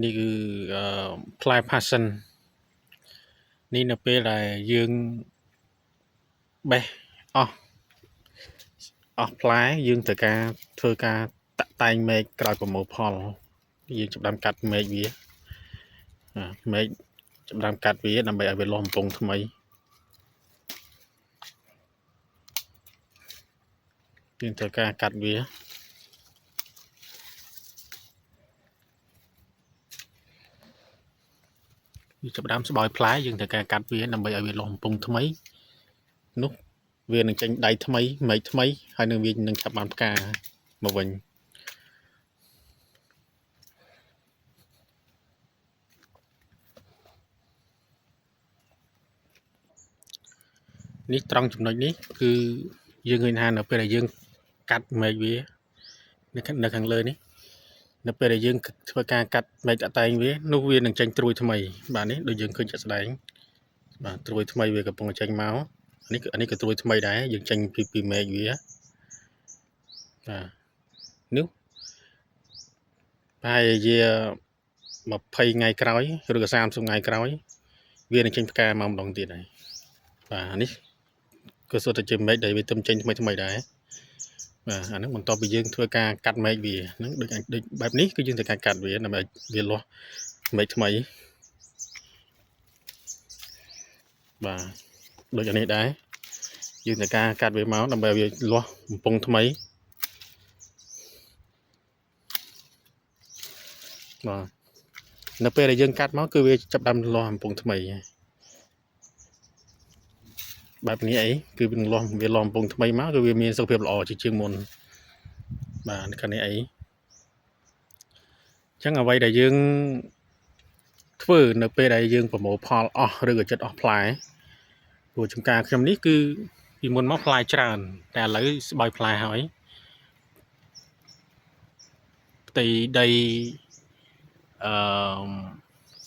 នេះគឺផ្លែ passion នេះនៅពេលដែលយើងបេះអស់ផ្លែយើងត្រូវការធ្វើការតាក់តែងមែកក្រោយប្រមូលផលយើងចាប់ផ្ដើមកាត់មែកវាមែកចាប់ផ្ដើមកាត់វាដើម្បីឲ្យវាលាស់បំពង់ថ្មីយើងត្រូវការកាត់វាចាប់ផ្ដើមស្បោយផ្លែយើងត្រូវការកាត់វាដើម្បីឲ្យវាលាស់បំពង់ថ្មីនោះវានឹងចេញដៃថ្មីមែកថ្មីហើយនឹងវានឹងចាប់បានផ្កាមកវិញនេះត្រង់ចំណុចនេះគឺយើងឃើញថានៅពេលដែលយើងកាត់មែកវានៅខាងលើនេះនៅពេលដែលយើងធ្វើការកាត់មែកតាក់តែងវានោះវានឹងចេញត្រួយថ្មីបាទនេះដូចយើងឃើញជាក់ស្ដែងបាទត្រួយថ្មីវាកំពុងចេញមកនេះក៏ត្រួយថ្មីដែរយើងចេញពីមែកវាបាទនេះប្រហែលជា20ថ្ងៃក្រោយឬក៏30ថ្ងៃក្រោយវានឹងចេញផ្កាមកម្ដងទៀតហើយបាទនេះក៏សុទ្ធតែជាមែកដែលវាទៅចេញថ្មីដែរបាទអាហ្នឹងបន្ទាប់ពីយើងធ្វើការកាត់មែកវាហ្នឹងដូចបែបនេះគឺយើងត្រូវការកាត់វាដើម្បីវាលាស់មែកថ្មីបាទដូចនេះដែរយើងត្រូវការកាត់វាមកដើម្បីវាលាស់បំពង់ថ្មីបាទនៅពេលដែលយើងកាត់មកគឺវាចាប់ដើមលាស់បំពង់ថ្មីបែបនេះអីគឺវាលាស់បំពង់ថ្មីមកគឺវាមានសុខភាពល្អជាងមុនបាទកាលនេះអីអញ្ចឹងអ្វីដែលយើងធ្វើនៅពេលដែលយើងប្រមូលផលអស់ឬក៏ចិត្តអស់ផ្លែព្រោះចំការខ្ញុំនេះគឺពីមុនមកផ្លែច្រើនតែឥឡូវស្បោយផ្លែហើយផ្ទៃដី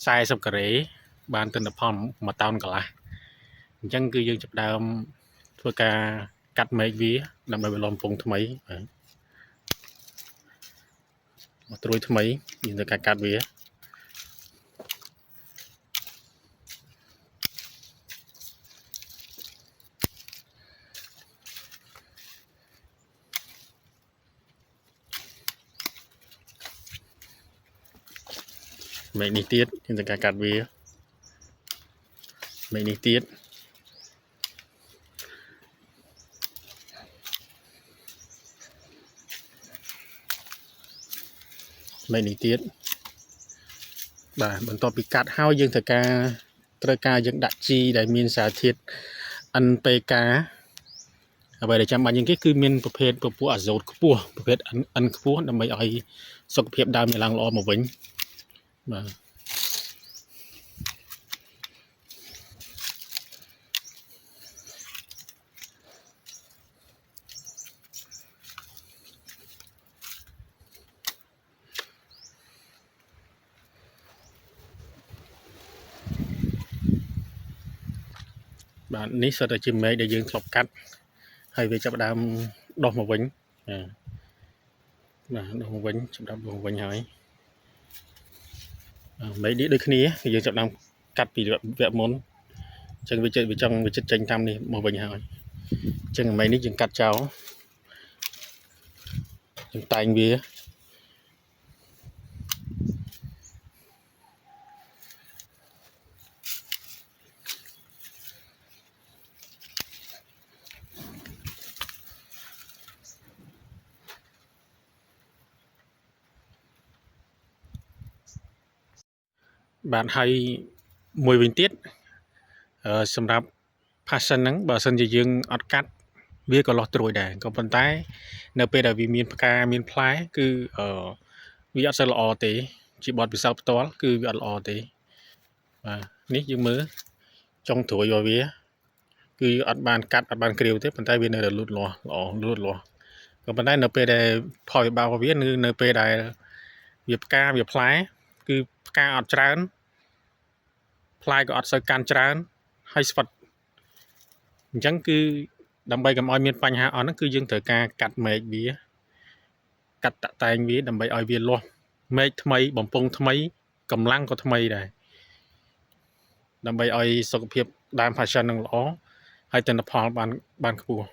40ការ៉េបានទិន្នផល1តោនកន្លះអញ្ចឹងគឺយើងចាប់ដើមធ្វើការកាត់មែកវាដើម្បីវាលាស់បំពង់ថ្មីបាទត្រួយថ្មីយើងត្រូវការកាត់វាមែកនេះទៀតយើងត្រូវការកាត់វាមែកនេះទៀតមែកនេះទៀតបាទបន្ទាប់ពីកាត់ហើយយើងត្រូវការយើងដាក់ជីដែលមានសារធាតុ NPK អ្វីដែលចាំបាច់ជាងគេគឺមានប្រភេទពពួកអាសូតខ្ពស់ប្រភេទ N ខ្ពស់ដើម្បីឲ្យសុខភាពដើមវាឡើងល្អមកវិញបាទបាទនេះសុទ្ធតែជាមែកដែលយើងធ្លាប់កាត់ហើយវាចាប់ដើមដុះមកវិញបាទដុះមកវិញចាប់ដើមដុះមកវិញហើយមែកនេះដូចគ្នាយើងចាប់ដើមកាត់ពីវគ្គមុនអញ្ចឹងវាចិត្តចេញតាមនេះមកវិញហើយអញ្ចឹងមែកនេះយើងកាត់ចោលយើងតែងវាបាទហើយមួយវិញទៀតសម្រាប់ passion ហ្នឹងបើសិនជាយើងអត់កាត់វាក៏លាស់ត្រួយដែរក៏ប៉ុន្តែនៅពេលដែលវាមានផ្កាមានផ្លែគឺវាអត់សូវល្អទេជាបទពិសោធន៍ផ្ទាល់គឺវាអត់ល្អទេបាទនេះយើងមើលចុងត្រួយរបស់វាគឺអត់បានកាត់អត់បានគ្រាវទេប៉ុន្តែវានៅតែលូតលាស់ល្អលូតលាស់ក៏ប៉ុន្តែនៅពេលដែលផលវិបាករបស់វានៅពេលដែលវាផ្កាវាផ្លែគឺផ្កាអត់ច្រើនផ្លែក៏អត់សូវកាន់ច្រើនហើយស្វិតអញ្ចឹងគឺដើម្បីកុំឲ្យមានបញ្ហាអស់ហ្នឹងគឺយើងត្រូវការកាត់មែកវាកាត់តាក់តែងវាដើម្បីឲ្យវាលាស់មែកថ្មីបំពង់ថ្មី កម្លាំងក៏ថ្មីដែរដើម្បីឲ្យសុខភាពដើម passion នឹងល្អហើយទិន្នផលបានខ្ពស់